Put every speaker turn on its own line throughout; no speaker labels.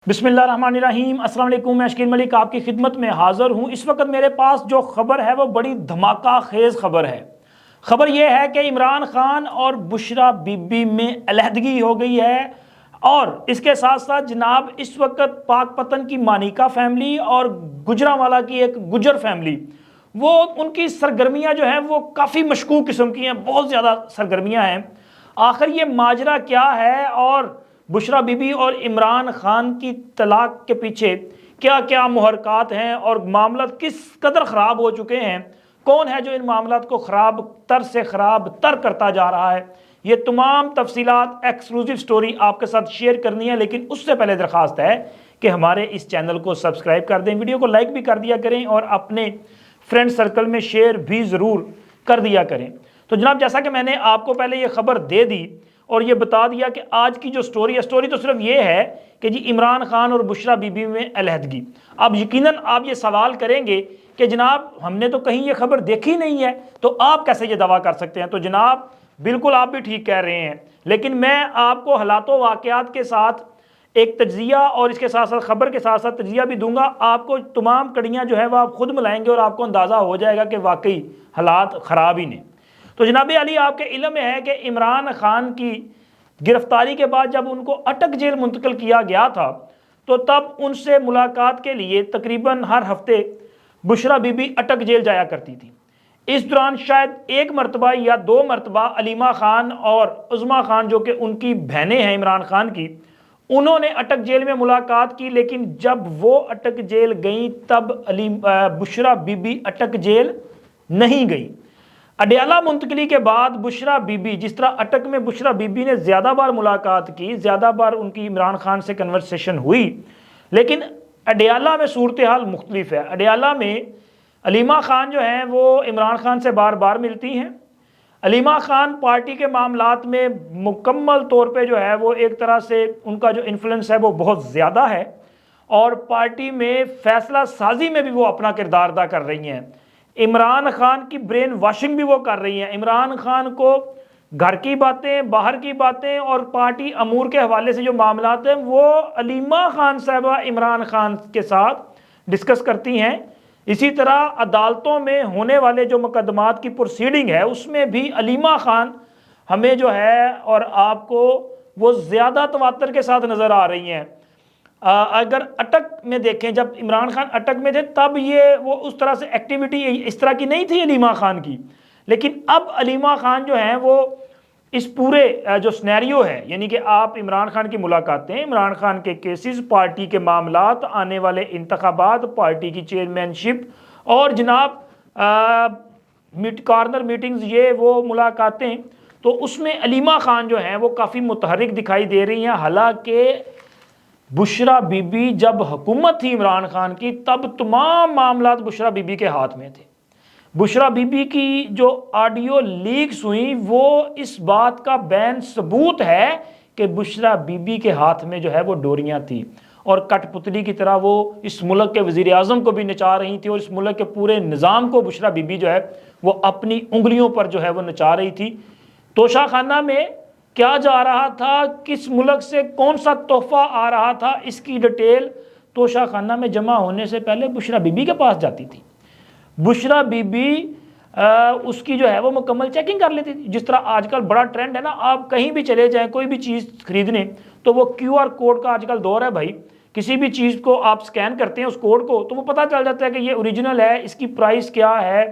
بسم اللہ الرحمن الرحیم۔ السلام علیکم، میں اشکیل ملک آپ کی خدمت میں حاضر ہوں۔ اس وقت میرے پاس جو خبر ہے وہ بڑی دھماکہ خیز خبر ہے۔ خبر یہ ہے کہ عمران خان اور بشریٰ بی بی میں علیحدگی ہو گئی ہے، اور اس کے ساتھ ساتھ جناب اس وقت پاک پتن کی مانیکا فیملی اور گجرانوالہ کی ایک گجر فیملی، وہ ان کی سرگرمیاں جو ہیں وہ کافی مشکوک قسم کی ہیں، بہت زیادہ سرگرمیاں ہیں۔ آخر یہ ماجرا کیا ہے، اور بشریٰ بی بی اور عمران خان کی طلاق کے پیچھے کیا کیا محرکات ہیں، اور معاملات کس قدر خراب ہو چکے ہیں، کون ہے جو ان معاملات کو خراب تر سے خراب تر کرتا جا رہا ہے، یہ تمام تفصیلات ایکسکلوزیو سٹوری آپ کے ساتھ شیئر کرنی ہے۔ لیکن اس سے پہلے درخواست ہے کہ ہمارے اس چینل کو سبسکرائب کر دیں، ویڈیو کو لائک بھی کر دیا کریں، اور اپنے فرینڈ سرکل میں شیئر بھی ضرور کر دیا کریں۔ تو جناب جیسا کہ میں نے آپ کو پہلے یہ خبر دے دی اور یہ بتا دیا کہ آج کی جو سٹوری ہے، سٹوری تو صرف یہ ہے کہ جی عمران خان اور بشریٰ بی بی میں علیحدگی۔ اب یقیناً آپ یہ سوال کریں گے کہ جناب ہم نے تو کہیں یہ خبر دیکھی نہیں ہے، تو آپ کیسے یہ دعویٰ کر سکتے ہیں؟ تو جناب بالکل آپ بھی ٹھیک کہہ رہے ہیں، لیکن میں آپ کو حالات و واقعات کے ساتھ ایک تجزیہ اور اس کے ساتھ ساتھ خبر کے ساتھ ساتھ تجزیہ بھی دوں گا۔ آپ کو تمام کڑیاں جو ہے وہ آپ خود ملائیں گے، اور آپ کو اندازہ ہو جائے گا کہ واقعی حالات خراب ہی نہیں۔ تو جناب علی، آپ کے علم میں ہے کہ عمران خان کی گرفتاری کے بعد جب ان کو اٹک جیل منتقل کیا گیا تھا، تو تب ان سے ملاقات کے لیے تقریباً ہر ہفتے Bushra be be Attock jail جایا کرتی تھی۔ اس دوران شاید ایک مرتبہ یا دو مرتبہ علیمہ خان اور عظمیٰ خان، جو کہ ان کی بہنیں ہیں عمران خان کی، انہوں نے اٹک جیل میں ملاقات کی، لیکن جب وہ اٹک جیل گئیں تب Bushra be be Attock jail نہیں گئی۔ اڈیالہ منتقلی کے بعد بشریٰ بی بی، جس طرح اٹک میں بشریٰ بی بی نے زیادہ بار ملاقات کی، زیادہ بار ان کی عمران خان سے کنورسیشن ہوئی، لیکن اڈیالہ میں صورتحال مختلف ہے۔ اڈیالہ میں علیمہ خان جو ہیں وہ عمران خان سے بار بار ملتی ہیں۔ علیمہ خان پارٹی کے معاملات میں مکمل طور پہ جو ہے وہ ایک طرح سے ان کا جو انفلوئنس ہے وہ بہت زیادہ ہے، اور پارٹی میں فیصلہ سازی میں بھی وہ اپنا کردار ادا کر رہی ہیں۔ عمران خان کی برین واشنگ بھی وہ کر رہی ہیں۔ عمران خان کو گھر کی باتیں، باہر کی باتیں اور پارٹی امور کے حوالے سے جو معاملات ہیں وہ علیمہ خان صاحبہ عمران خان کے ساتھ ڈسکس کرتی ہیں۔ اسی طرح عدالتوں میں ہونے والے جو مقدمات کی پروسیڈنگ ہے اس میں بھی علیمہ خان ہمیں جو ہے اور آپ کو وہ زیادہ تواتر کے ساتھ نظر آ رہی ہیں۔ اگر اٹک میں دیکھیں، جب عمران خان اٹک میں تھے تب وہ اس طرح سے ایکٹیویٹی اس طرح کی نہیں تھی علیمہ خان کی، لیکن اب علیمہ خان جو ہیں وہ اس پورے جو سنیریو ہے، یعنی کہ آپ عمران خان کی ملاقاتیں، عمران خان کے کیسز، پارٹی کے معاملات، آنے والے انتخابات، پارٹی کی چیئرمین شپ، اور جناب کارنر میٹنگز، یہ وہ ملاقاتیں، تو اس میں علیمہ خان جو ہیں وہ کافی متحرک دکھائی دے رہی ہیں۔ حالانکہ بشریٰ بی بی جب حکومت تھی عمران خان کی تب تمام معاملات بشریٰ بی بی کے ہاتھ میں تھے۔ بشریٰ بی بی کی جو آڈیو لیکس ہوئیں وہ اس بات کا بین ثبوت ہے کہ بشریٰ بی بی کے ہاتھ میں جو ہے وہ ڈوریاں تھیں، اور کٹ پتلی کی طرح وہ اس ملک کے وزیر اعظم کو بھی نچا رہی تھی، اور اس ملک کے پورے نظام کو بشریٰ بی بی جو ہے وہ اپنی انگلیوں پر جو ہے وہ نچا رہی تھی۔ توشہ خانہ میں کیا جا رہا تھا، کس ملک سے کون سا تحفہ آ رہا تھا، اس کی ڈیٹیل توشہ خانہ میں جمع ہونے سے پہلے بشریٰ بی بی کے پاس جاتی تھی۔ بشریٰ بی بی اس کی جو ہے وہ مکمل چیکنگ کر لیتی تھی۔ جس طرح آج کل بڑا ٹرینڈ ہے نا، آپ کہیں بھی چلے جائیں کوئی بھی چیز خریدنے تو وہ کیو آر کوڈ کا آج کل دور ہے بھائی، کسی بھی چیز کو آپ سکین کرتے ہیں اس کوڈ کو تو وہ پتہ چل جاتا ہے کہ یہ اوریجنل ہے، اس کی پرائس کیا ہے،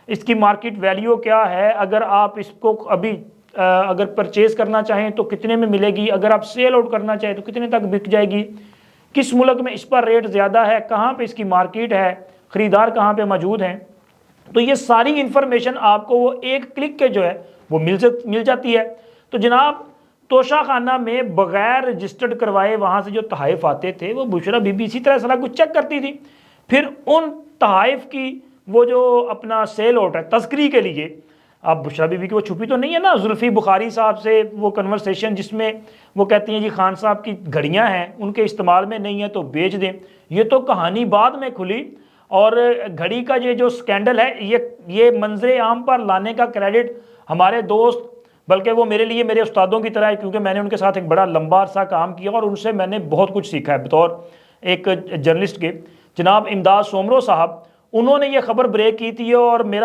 اس کی مارکیٹ ویلیو کیا ہے، اگر آپ اس کو ابھی اگر پرچیز کرنا چاہیں تو کتنے میں ملے گی، اگر آپ سیل آؤٹ کرنا چاہیں تو کتنے تک بک جائے گی، کس ملک میں اس پر ریٹ زیادہ ہے، کہاں پہ اس کی مارکیٹ ہے، خریدار کہاں پہ موجود ہیں۔ تو یہ ساری انفارمیشن آپ کو وہ ایک کلک کے جو ہے وہ مل جاتی ہے۔ تو جناب توشہ خانہ میں بغیر رجسٹرڈ کروائے وہاں سے جو تحائف آتے تھے وہ بشریٰ بی بی اسی طرح سارا کچھ چیک کرتی تھی، پھر ان تحائف کی وہ جو اپنا سیل آؤٹ ہے تذکری کے لیے، اب بشریٰ بی بی کی وہ چھپی تو نہیں ہے نا، زلفی بخاری صاحب سے وہ کنورسیشن جس میں وہ کہتی ہیں جی خان صاحب کی گھڑیاں ہیں ان کے استعمال میں نہیں ہے تو بیچ دیں، یہ تو کہانی بعد میں کھلی، اور گھڑی کا یہ جو سکینڈل ہے یہ منظر عام پر لانے کا کریڈٹ ہمارے دوست بلکہ وہ میرے لیے میرے استادوں کی طرح ہے، کیونکہ میں نے ان کے ساتھ ایک بڑا لمبا عرصہ کام کیا اور ان سے میں نے بہت کچھ سیکھا ہے بطور ایک جرنلسٹ کے۔ جناب امداد سومرو صاحب، انہوں نے یہ خبر بریک کی تھی اور میں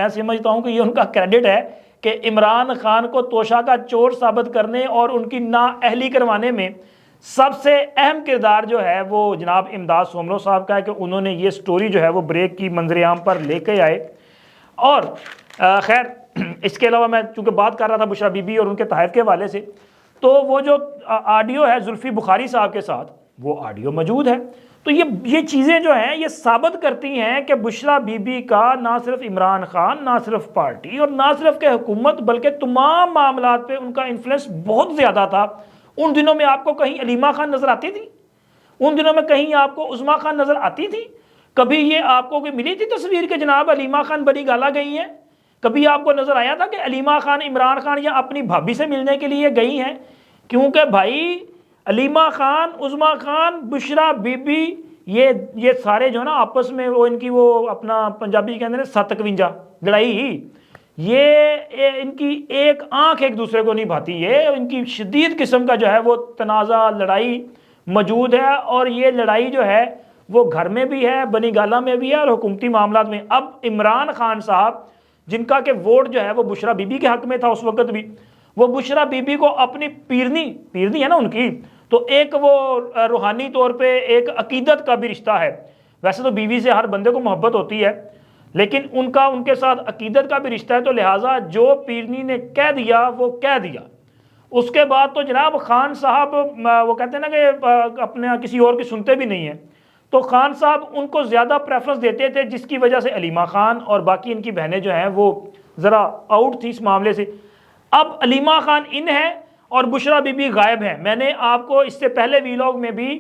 سمجھتا ہوں کہ یہ ان کا کریڈٹ ہے کہ عمران خان کو توشہ کا چور ثابت کرنے اور ان کی نااہلی کروانے میں سب سے اہم کردار جو ہے وہ جناب امداد سومرو صاحب کا ہے، کہ انہوں نے یہ سٹوری جو ہے وہ بریک کی، منظر عام پر لے کے آئے۔ اور خیر اس کے علاوہ میں چونکہ بات کر رہا تھا بشرا بی بی اور ان کے تحائف کے حوالے سے، تو وہ جو آڈیو ہے زلفی بخاری صاحب کے ساتھ، وہ آڈیو موجود ہے۔ تو یہ چیزیں جو ہیں یہ ثابت کرتی ہیں کہ بشرا بی بی کا نہ صرف عمران خان، نہ صرف پارٹی اور نہ صرف کہ حکومت، بلکہ تمام معاملات پہ ان کا انفلوئنس بہت زیادہ تھا۔ ان دنوں میں آپ کو کہیں علیمہ خان نظر آتی تھی؟ ان دنوں میں کہیں آپ کو عظمیٰ خان نظر آتی تھی؟ کبھی یہ آپ کو کوئی ملی تھی تصویر کہ جناب علیمہ خان بڑی گالا گئی ہیں؟ کبھی آپ کو نظر آیا تھا کہ علیمہ خان عمران خان یا اپنی بھابھی سے ملنے کے لیے گئی ہیں؟ کیونکہ بھائی علیمہ خان، عظمیٰ خان، بشرا بی بی، یہ سارے جو ہے نا آپس میں وہ ان کی وہ اپنا پنجابی کہتے ہیں 57 لڑائی، یہ ان کی ایک آنکھ ایک دوسرے کو نہیں بھاتی، یہ ان کی شدید قسم کا جو ہے وہ تنازع لڑائی موجود ہے، اور یہ لڑائی جو ہے وہ گھر میں بھی ہے، بنی گالہ میں بھی ہے اور حکومتی معاملات میں۔ اب عمران خان صاحب جن کا کہ ووٹ جو ہے وہ بشرا بی بی کے حق میں تھا اس وقت بھی، وہ بشرا بی بی کو اپنی پیرنی ہے نا ان کی، تو ایک وہ روحانی طور پہ ایک عقیدت کا بھی رشتہ ہے۔ ویسے تو بیوی سے ہر بندے کو محبت ہوتی ہے، لیکن ان کے ساتھ عقیدت کا بھی رشتہ ہے، تو لہٰذا جو پیرنی نے کہہ دیا وہ کہہ دیا۔ اس کے بعد تو جناب خان صاحب وہ کہتے ہیں نا کہ اپنے کسی اور کی سنتے بھی نہیں ہیں، تو خان صاحب ان کو زیادہ پریفرنس دیتے تھے، جس کی وجہ سے علیمہ خان اور باقی ان کی بہنیں جو ہیں وہ ذرا آؤٹ تھی اس معاملے سے۔ اب علیمہ خان ان ہے اور بشرا بی بی غائب ہیں۔ میں نے آپ کو اس سے پہلے ویلاگ میں بھی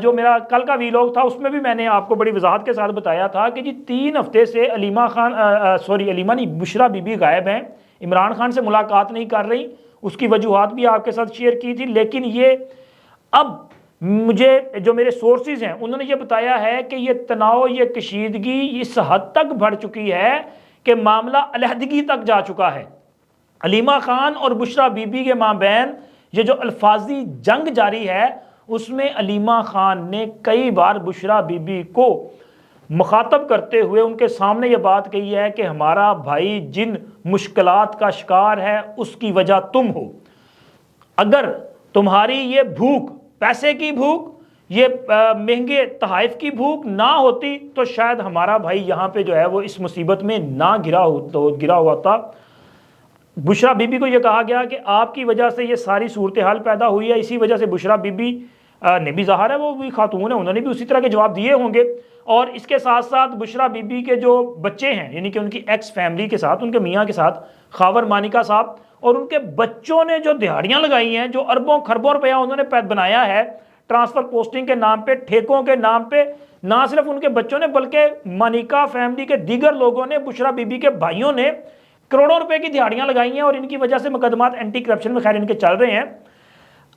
جو میرا کل کا ویلاگ تھا اس میں بھی میں نے آپ کو بڑی وضاحت کے ساتھ بتایا تھا کہ جی 3 ہفتے سے علیمہ نہیں بشرا بی بی غائب ہیں، عمران خان سے ملاقات نہیں کر رہی، اس کی وجوہات بھی آپ کے ساتھ شیئر کی تھی۔ لیکن یہ اب مجھے جو میرے سورسز ہیں انہوں نے یہ بتایا ہے کہ یہ تناؤ، یہ کشیدگی اس حد تک بڑھ چکی ہے کہ معاملہ علیحدگی تک جا چکا ہے۔ علیمہ خان اور بشرا بی بی کے مابین یہ جو الفاظی جنگ جاری ہے، اس میں علیمہ خان نے کئی بار بشرا بی بی کو مخاطب کرتے ہوئے ان کے سامنے یہ بات کہی ہے کہ ہمارا بھائی جن مشکلات کا شکار ہے اس کی وجہ تم ہو، اگر تمہاری یہ بھوک، پیسے کی بھوک، یہ مہنگے تحائف کی بھوک نہ ہوتی تو شاید ہمارا بھائی یہاں پہ جو ہے وہ اس مصیبت میں نہ گرا ہوا تھا۔ بشرا بی بی کو یہ کہا گیا کہ آپ کی وجہ سے یہ ساری صورتحال پیدا ہوئی ہے، اسی وجہ سے بشرا بی بی نے بھی ظاہر ہے وہ بھی خاتون ہے، انہوں نے بھی اسی طرح کے جواب دیے ہوں گے۔ اور اس کے ساتھ ساتھ بشرا بی بی کے جو بچے ہیں، یعنی کہ ان کی ایکس فیملی کے ساتھ، ان کے میاں کے ساتھ، خاور مانیکا صاحب اور ان کے بچوں نے جو دہاڑیاں لگائی ہیں، جو اربوں خربوں روپیہ انہوں نے بنایا ہے ٹرانسفر پوسٹنگ کے نام پہ، ٹھیکوں کے نام پہ، نہ صرف ان کے بچوں نے بلکہ مانیکا فیملی کے دیگر لوگوں نے، بشرا بی بی کے بھائیوں نے کروڑوں روپے کی دہاڑیاں لگائی ہیں، اور ان کی وجہ سے مقدمات اینٹی کرپشن میں خیر ان کے چل رہے ہیں۔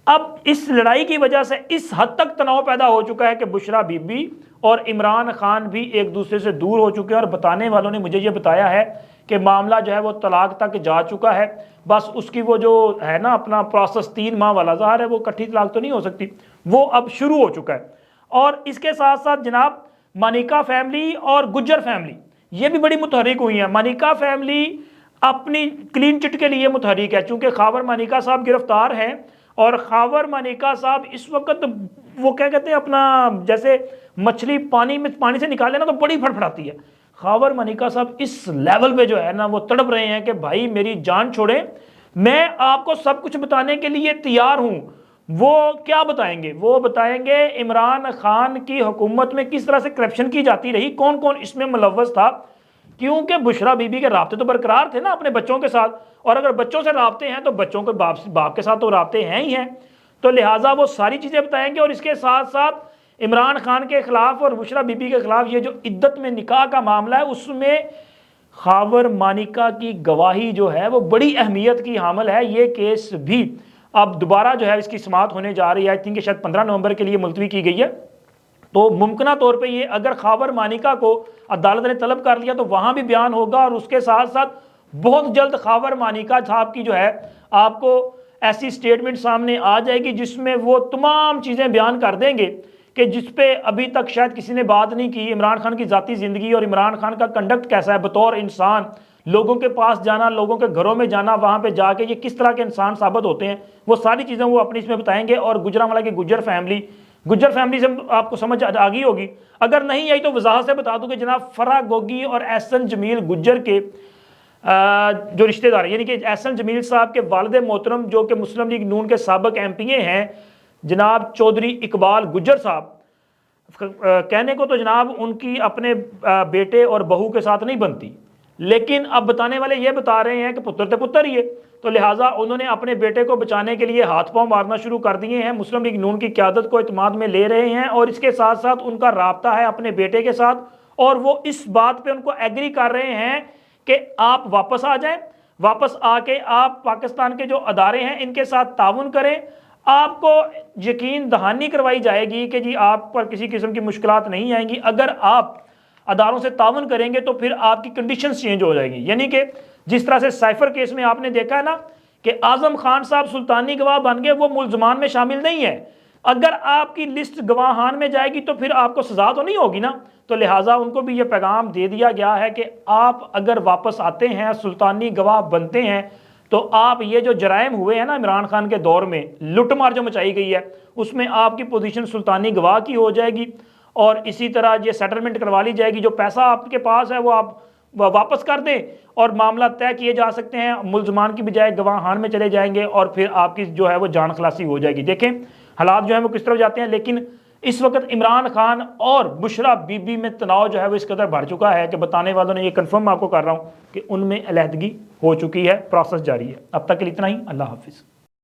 اب اس لڑائی کی وجہ سے اس حد تک تناؤ پیدا ہو چکا ہے کہ بشرا بی بی اور عمران خان بھی ایک دوسرے سے دور ہو چکے ہیں، اور بتانے والوں نے مجھے یہ بتایا ہے کہ معاملہ جو ہے وہ طلاق تک جا چکا ہے۔ بس اس کی وہ جو ہے نا اپنا پروسیس 3 ماہ والا، ظاہر ہے وہ کٹھی طلاق تو نہیں ہو سکتی، وہ اب شروع ہو چکا ہے۔ اور اس کے ساتھ ساتھ جناب مانیکا فیملی اور گجر فیملی یہ بھی بڑی متحرک ہوئی ہیں۔ مانیکا فیملی اپنی کلین چٹ کے لیے متحرک ہے، چونکہ خاور مانیکا صاحب گرفتار ہیں، اور خاور مانیکا صاحب اس وقت وہ کیا کہتے ہیں اپنا جیسے مچھلی پانی سے نکالے نا تو بڑی پھڑپھڑاتی ہے۔ خاور مانیکا صاحب اس لیول پہ جو ہے نا وہ تڑپ رہے ہیں کہ بھائی میری جان چھوڑیں، میں آپ کو سب کچھ بتانے کے لیے تیار ہوں۔ وہ کیا بتائیں گے؟ وہ بتائیں گے عمران خان کی حکومت میں کس طرح سے کرپشن کی جاتی رہی، کون کون اس میں ملوث تھا، کیونکہ بشرا بی بی کے رابطے تو برقرار تھے نا اپنے بچوں کے ساتھ، اور اگر بچوں سے رابطے ہیں تو بچوں کے باپ کے ساتھ تو رابطے ہیں ہی ہیں، تو لہٰذا وہ ساری چیزیں بتائیں گے۔ اور اس کے ساتھ ساتھ عمران خان کے خلاف اور بشرا بی بی کے خلاف یہ جو عدت میں نکاح کا معاملہ ہے، اس میں خاور مانیکا کی گواہی جو ہے وہ بڑی اہمیت کی حامل ہے۔ یہ کیس بھی اب دوبارہ جو ہے اس کی سماعت ہونے جا رہی ہے، آئی تھنک کہ شاید 15 نومبر کے لیے ملتوی کی گئی ہے۔ تو ممکنہ طور پہ یہ اگر خاور مانیکا کو عدالت نے طلب کر لیا تو وہاں بھی بیان ہوگا، اور اس کے ساتھ ساتھ بہت جلد خاور مانیکا صاحب کی جو ہے آپ کو ایسی سٹیٹمنٹ سامنے آ جائے گی جس میں وہ تمام چیزیں بیان کر دیں گے کہ جس پہ ابھی تک شاید کسی نے بات نہیں کی. عمران خان کی ذاتی زندگی اور عمران خان کا کنڈکٹ کیسا ہے بطور انسان, لوگوں کے پاس جانا, لوگوں کے گھروں میں جانا, وہاں پہ جا کے یہ کس طرح کے انسان ثابت ہوتے ہیں, وہ ساری چیزیں وہ اپنی اس میں بتائیں گے. اور گجرانوالہ کی گجر فیملی سے آپ کو سمجھ آ گئی ہوگی, اگر نہیں آئی تو وضاحت سے بتا دوں کہ جناب فرا گوگی اور احسن جمیل گجر کے جو رشتہ دار یعنی کہ احسن جمیل صاحب کے والد محترم جو کہ مسلم لیگ نون کے سابق ایم پی اے ہیں جناب چودھری اقبال گجر صاحب, کہنے کو تو جناب ان کی اپنے بیٹے اور بہو کے ساتھ نہیں بنتی, لیکن اب بتانے والے یہ بتا رہے ہیں کہ پتر تے پتر ہی ہے, تو لہٰذا انہوں نے اپنے بیٹے کو بچانے کے لیے ہاتھ پاؤں مارنا شروع کر دیے ہیں. مسلم لیگ نون کی قیادت کو اعتماد میں لے رہے ہیں اور اس کے ساتھ ساتھ ان کا رابطہ ہے اپنے بیٹے کے ساتھ, اور وہ اس بات پہ ان کو ایگری کر رہے ہیں کہ آپ واپس آ جائیں, واپس آ کے آپ پاکستان کے جو ادارے ہیں ان کے ساتھ تعاون کریں. آپ کو یقین دہانی کروائی جائے گی کہ جی آپ پر کسی قسم کی مشکلات نہیں آئیں گی, اگر آپ اداروں سے تعاون کریں گے تو پھر آپ کی کنڈیشنز چینج ہو جائیں گی. یعنی کہ جس طرح سے سائفر کیس میں آپ نے دیکھا ہے نا کہ اعظم خان صاحب سلطانی گواہ بن گئے, وہ ملزمان میں شامل نہیں ہے, اگر آپ کی لسٹ گواہان میں جائے گی تو پھر آپ کو سزا تو نہیں ہوگی نا. تو لہٰذا ان کو بھی یہ پیغام دے دیا گیا ہے کہ آپ اگر واپس آتے ہیں, سلطانی گواہ بنتے ہیں, تو آپ یہ جو جرائم ہوئے ہیں نا عمران خان کے دور میں, لٹ مار جو مچائی گئی ہے, اس میں آپ کی پوزیشن سلطانی گواہ کی ہو جائے گی, اور اسی طرح یہ سیٹلمنٹ کروا لی جائے گی, جو پیسہ آپ کے پاس ہے وہ آپ واپس کر دیں اور معاملہ طے کیے جا سکتے ہیں, ملزمان کی بجائے گواہان میں چلے جائیں گے اور پھر آپ کی جو ہے وہ جان خلاصی ہو جائے گی. دیکھیں حالات جو ہیں وہ کس طرف جاتے ہیں, لیکن اس وقت عمران خان اور بشرا بی بی میں تناؤ جو ہے وہ اس قدر بڑھ چکا ہے کہ بتانے والوں نے یہ کنفرم آپ کو کر رہا ہوں کہ ان میں علیحدگی ہو چکی ہے, پروسیس جاری ہے. اب تک کے لیے اتنا ہی, اللہ حافظ.